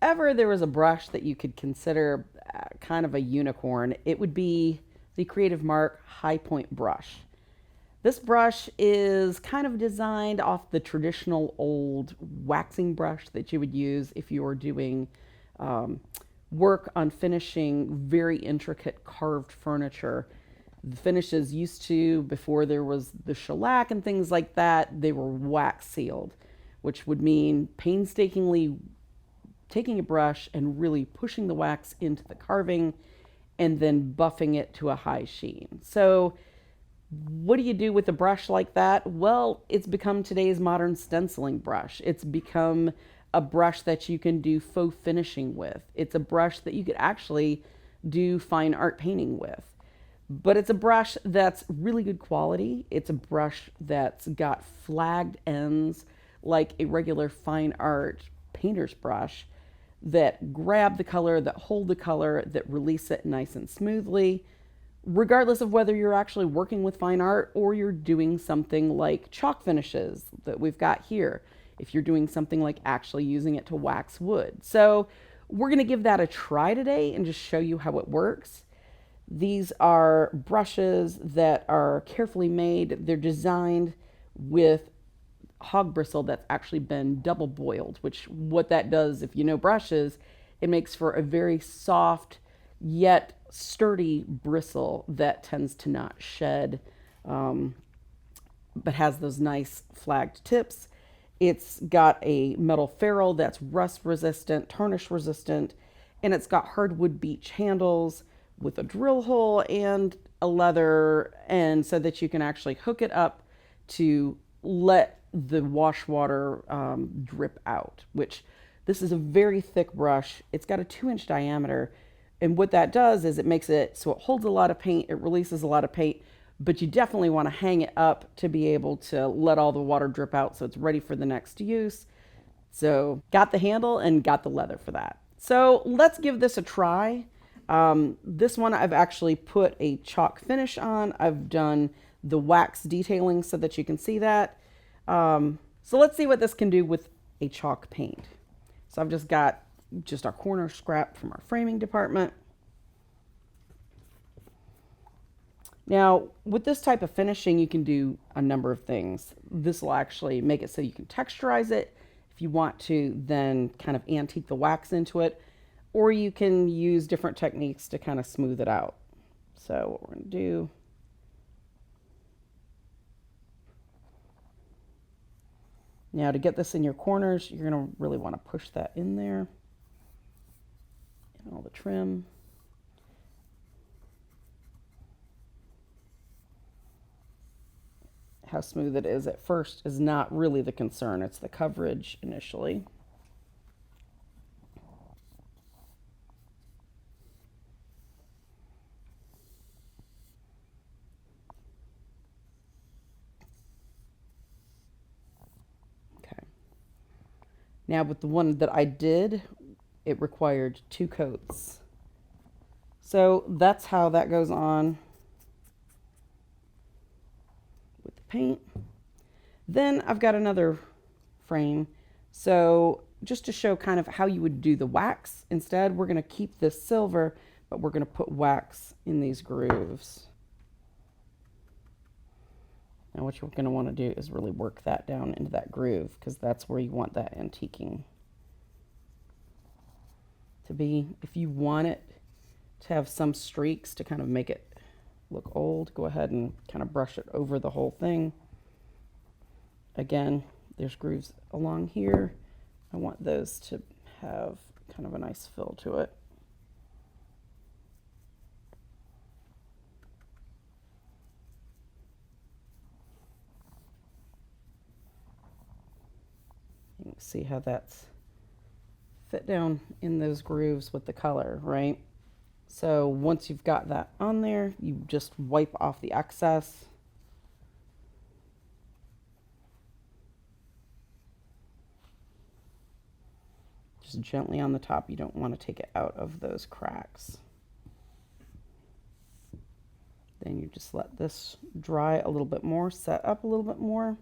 ever there was a brush that you could consider kind of a unicorn, it would be the Creative Mark High Point brush. This brush is kind of designed off the traditional old waxing brush that you would use if you were doing um, work on finishing very intricate carved furniture. The finishes used to, before there was the shellac and things like that, they were wax sealed, which would mean painstakingly taking a brush and really pushing the wax into the carving and then buffing it to a high sheen. So, what do you do with a brush like that? Well, it's become today's modern stenciling brush. It's become a brush that you can do faux finishing with. It's a brush that you could actually do fine art painting with. But it's a brush that's really good quality. It's a brush that's got flagged ends like a regular fine art painter's brush that grab the color, that hold the color, that release it nice and smoothly, regardless of whether you're actually working with fine art or you're doing something like chalk finishes that we've got here, if you're doing something like actually using it to wax wood. So we're going to give that a try today and just show you how it works. These are brushes that are carefully made. They're designed with hog bristle that's actually been double boiled, which what that does, if you know brushes, it makes for a very soft yet sturdy bristle that tends to not shed, um, but has those nice flagged tips. It's got a metal ferrule that's rust resistant, tarnish resistant, and it's got hardwood beech handles with a drill hole and a leather end so that you can actually hook it up to let the wash water drip out, which this is a very thick brush. It's got a 2-inch diameter. And what that does is it makes it so it holds a lot of paint, it releases a lot of paint, but you definitely want to hang it up to be able to let all the water drip out so it's ready for the next use. So, got the handle and got the leather for that. So, let's give this a try. This one I've actually put a chalk finish on. I've done the wax detailing so that you can see that. So let's see what this can do with a chalk paint. So I've just got just our corner scrap from our framing department. Now, with this type of finishing, you can do a number of things. This will actually make it so you can texturize it if you want to, then kind of antique the wax into it, or you can use different techniques to kind of smooth it out. So what we're going to do, now to get this in your corners, you're going to really want to push that in there and all the trim. How smooth it is at first is not really the concern. It's the coverage initially. Okay. Now with the one that I did, it required 2 coats. So that's how that goes on with the paint. Then I've got another frame. So just to show kind of how you would do the wax, instead we're going to keep this silver, but we're going to put wax in these grooves. Now what you're going to want to do is really work that down into that groove because that's where you want that antiquing to be. If you want it to have some streaks to kind of make it look old, go ahead and kind of brush it over the whole thing. Again, there's grooves along here. I want those to have kind of a nice fill to it. You can see how that's fit down in those grooves with the color, right? So once you've got that on there, you just wipe off the excess. Just gently on the top. You don't want to take it out of those cracks. Then you just let this dry a little bit more, set up a little bit more,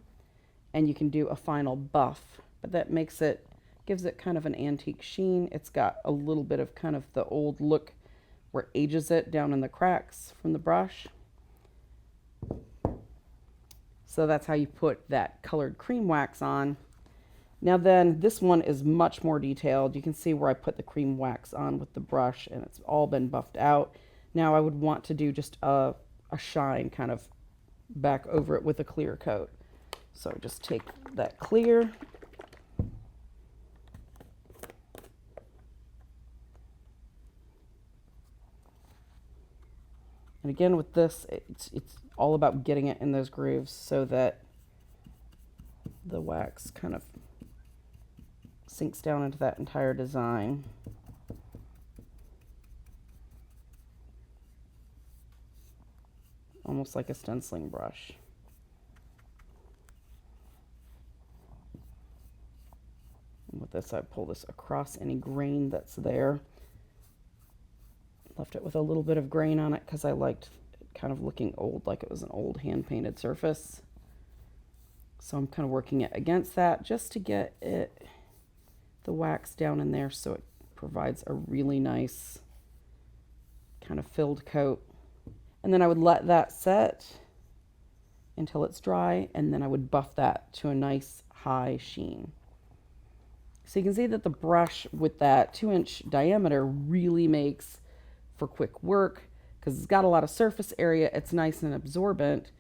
and you can do a final buff. But that makes it, Gives it kind of an antique sheen. It's got a little bit of kind of the old look where it ages it down in the cracks from the brush. So that's how you put that colored cream wax on. Now then, this one is much more detailed. You can see where I put the cream wax on with the brush and it's all been buffed out. Now I would want to do just a shine kind of back over it with a clear coat. So just take that clear. And again, with this, it's all about getting it in those grooves so that the wax kind of sinks down into that entire design. Almost like a stenciling brush. And with this, I pull this across any grain that's there. Left it with a little bit of grain on it because I liked it kind of looking old, like it was an old hand-painted surface. So I'm kind of working it against that just to get the wax down in there so it provides a really nice kind of filled coat. And then I would let that set until it's dry, and then I would buff that to a nice high sheen. So you can see that the brush with that 2-inch diameter really makes for quick work because it's got a lot of surface area. It's nice and absorbent,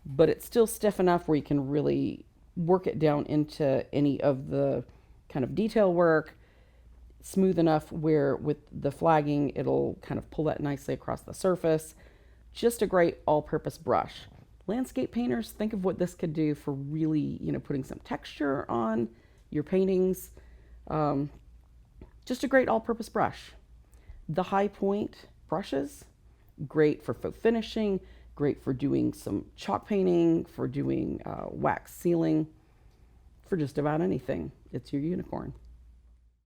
but it's still stiff enough where you can really work it down into any of the kind of detail work. Smooth enough where with the flagging, it'll kind of pull that nicely across the surface. Just a great all-purpose brush. Landscape painters, think of what this could do for really, putting some texture on your paintings. Just a great all-purpose brush. The High Point brushes, great for faux finishing, great for doing some chalk painting, for doing wax sealing, for just about anything. It's your unicorn.